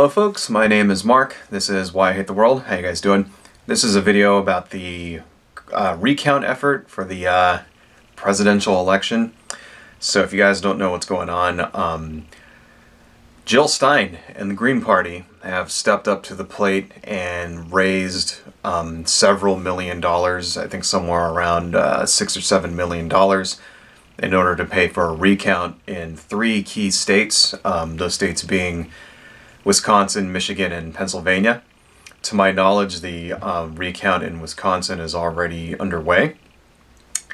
Hello folks, my name is Mark. This is Why I Hate the World. How you guys doing? This is a video about the recount effort for the presidential election. So if you guys don't know what's going on, Jill Stein and the Green Party have stepped up to the plate and raised several $1,000,000, I think somewhere around $6 or $7 million, in order to pay for a recount in 3 key states, those states being Wisconsin, Michigan, and Pennsylvania. To my knowledge, the recount in Wisconsin is already underway,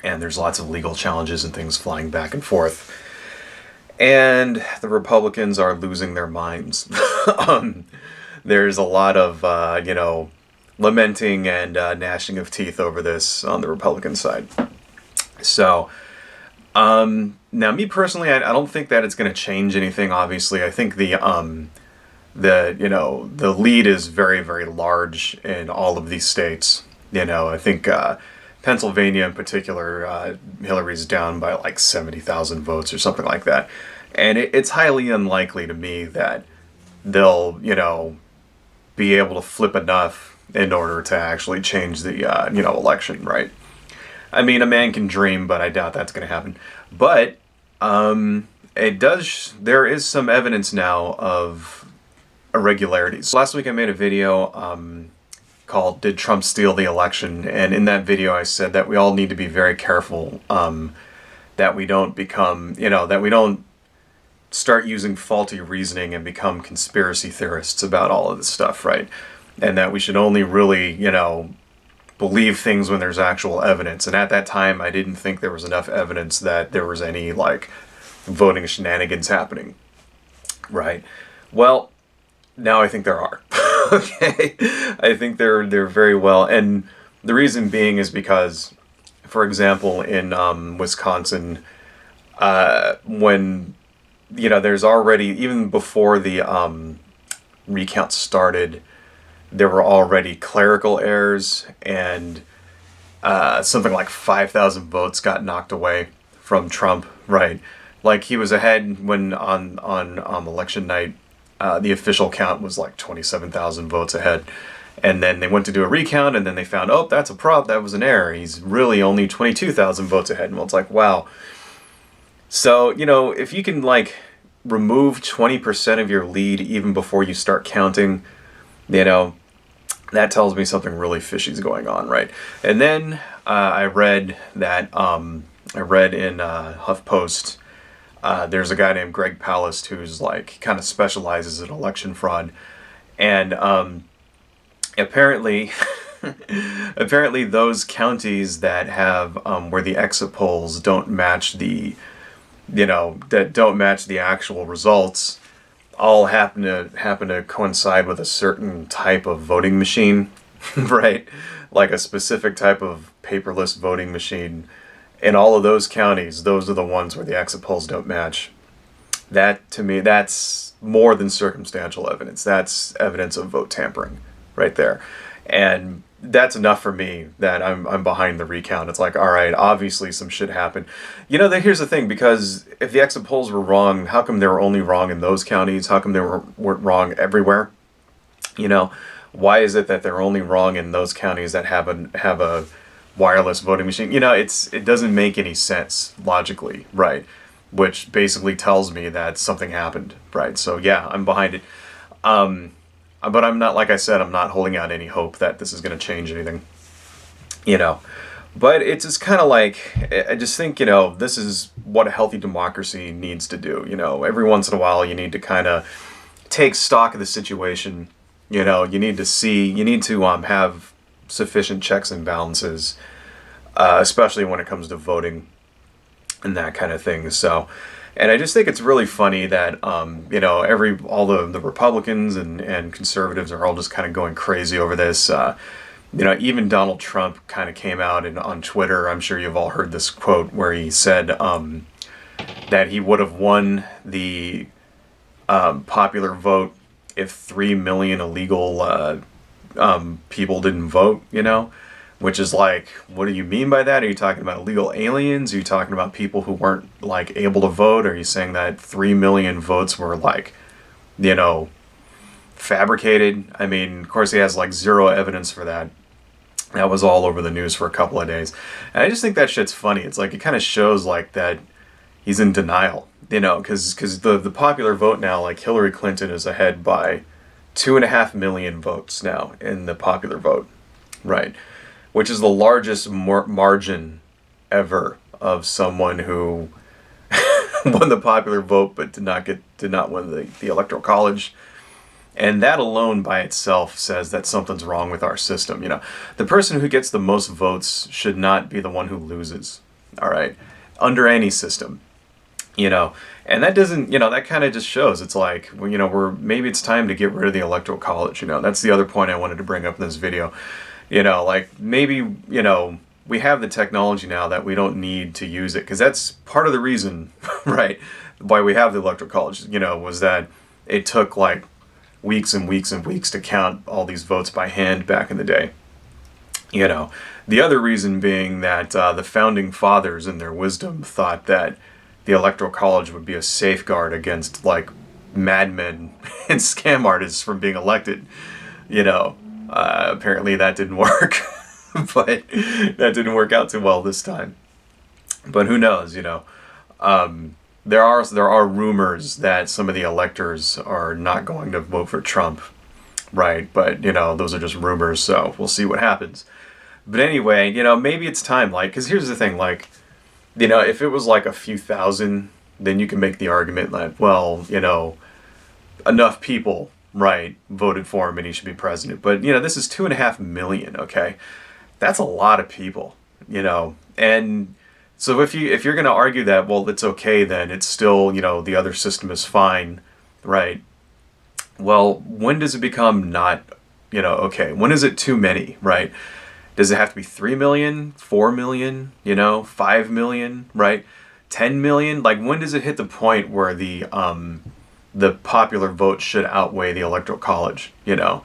and there's lots of legal challenges and things flying back and forth. And the Republicans are losing their minds. There's a lot of, lamenting and gnashing of teeth over this on the Republican side. So, now me personally, I don't think that it's going to change anything, obviously. I think the lead is very, very large in all of these states. I think Pennsylvania in particular, Hillary's down by like 70,000 votes or something like that. And it's highly unlikely to me that they'll, be able to flip enough in order to actually change the, election, right? I mean, a man can dream, but I doubt that's going to happen. But there is some evidence now of irregularities. Last week I made a video called "Did Trump Steal the Election?" And in that video I said that we all need to be very careful that we don't become, that we don't start using faulty reasoning and become conspiracy theorists about all of this stuff, right? And that we should only really, believe things when there's actual evidence. And at that time I didn't think there was enough evidence that there was any voting shenanigans happening, right? Well, now I think there are. Okay, I think they're very well, and the reason being is because, for example, in Wisconsin, when there's already, even before the recount started, there were already clerical errors, and something like 5,000 votes got knocked away from Trump. Right, like he was ahead when on election night. The official count was like 27,000 votes ahead. And then they went to do a recount, and then they found, oh, that's a prop, that was an error. He's really only 22,000 votes ahead. And it's like, wow. So, if you can remove 20% of your lead even before you start counting, that tells me something really fishy is going on, right? And then I read in HuffPost, there's a guy named Greg Palast who's kind of specializes in election fraud, and apparently those counties that have where the exit polls don't match the actual results all happen to coincide with a certain type of voting machine, right? Like a specific type of paperless voting machine. In all of those counties, those are the ones where the exit polls don't match. That, to me, that's more than circumstantial evidence. That's evidence of vote tampering right there. And that's enough for me that I'm behind the recount. It's like, all right, obviously some shit happened. Here's the thing, because if the exit polls were wrong, how come they were only wrong in those counties? How come they weren't wrong everywhere? Why is it that they're only wrong in those counties that have a wireless voting machine? It doesn't make any sense logically, right? Which basically tells me that something happened, right? So yeah, I'm behind it. But I'm not, like I said, I'm not holding out any hope that this is going to change anything, But it's just kind of I just think, this is what a healthy democracy needs to do. Every once in a while you need to kind of take stock of the situation. You need to have sufficient checks and balances, especially when it comes to voting and that kind of thing. So, and I just think it's really funny that all the Republicans and conservatives are all just kind of going crazy over this. Even Donald Trump kind of came out on Twitter. I'm sure you've all heard this quote where he said that he would have won the popular vote if 3 million illegal people didn't vote, which is like, what do you mean by that? Are you talking about illegal aliens? Are you talking about people who weren't able to vote? Are you saying that 3 million votes were fabricated. I mean, of course, he has like zero evidence for that. That was all over the news for a couple of days. And I just think that shit's funny. It's like, it kind of shows like that he's in denial, you know, because the popular vote now, like Hillary Clinton is ahead by 2.5 million votes now in the popular vote, right? Which is the largest margin ever of someone who won the popular vote but did not win the electoral college. And that alone by itself says that something's wrong with our system. You know, the person who gets the most votes should not be the one who loses. All right, under any system, you know, and that doesn't, you know, that kind of just shows it's like, well, you know, maybe it's time to get rid of the electoral college. You know, that's the other point I wanted to bring up in this video. You know, like maybe, you know, we have the technology now that we don't need to use it, because that's part of the reason, right, why we have the electoral college. You know, was that it took like weeks and weeks and weeks to count all these votes by hand back in the day. You know, the other reason being that the founding fathers in their wisdom thought that the electoral college would be a safeguard against like madmen and scam artists from being elected. You know, apparently that didn't work, but that didn't work out too well this time. But who knows, you know. There are rumors that some of the electors are not going to vote for Trump, right? But, you know, those are just rumors, so we'll see what happens. But anyway, you know, maybe it's time, like, because here's the thing, like, you know, if it was like a few thousand, then you can make the argument that, well, you know, enough people, right, voted for him and he should be president. But, you know, this is 2.5 million, okay? That's a lot of people, you know, and so if you're going to argue that, well, it's okay, then it's still, you know, the other system is fine, right? Well, when does it become not, you know, okay? When is it too many, right? Does it have to be 3 million, 4 million, you know, 5 million, right? 10 million? Like, when does it hit the point where the popular vote should outweigh the electoral college, you know?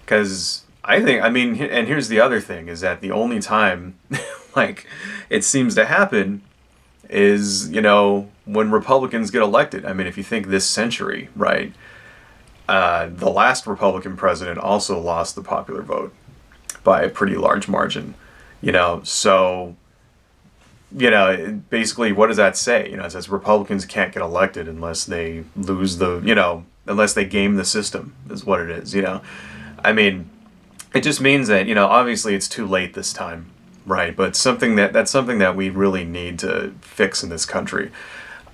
Because I think, I mean, and here's the other thing, is that the only time, like, it seems to happen is, you know, when Republicans get elected. I mean, if you think this century, right, the last Republican president also lost the popular vote by a pretty large margin, you know, so, you know, basically, what does that say? You know, it says Republicans can't get elected unless they lose you know, unless they game the system, is what it is, you know. I mean, it just means that, you know, obviously it's too late this time, right? But that's something that we really need to fix in this country.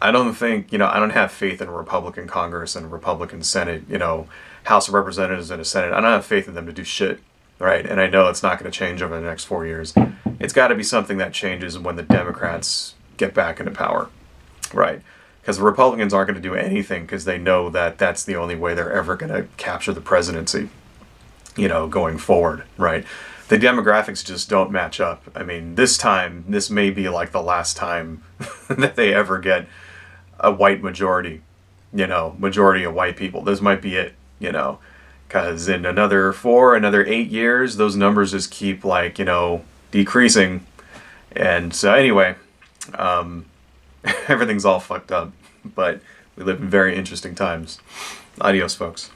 I don't think, you know, I don't have faith in a Republican Congress and a Republican Senate, you know, House of Representatives and a Senate. I don't have faith in them to do shit, right? And I know it's not going to change over the next 4 years. It's got to be something that changes when the Democrats get back into power, right? Because the Republicans aren't going to do anything because they know that that's the only way they're ever going to capture the presidency, you know, going forward, right? The demographics just don't match up. I mean, this may be like the last time that they ever get a white majority, you know, majority of white people. This might be it, you know, because in another 8 years, those numbers just keep, like, you know, decreasing. And so anyway, everything's all fucked up, but we live in very interesting times. Adios, folks.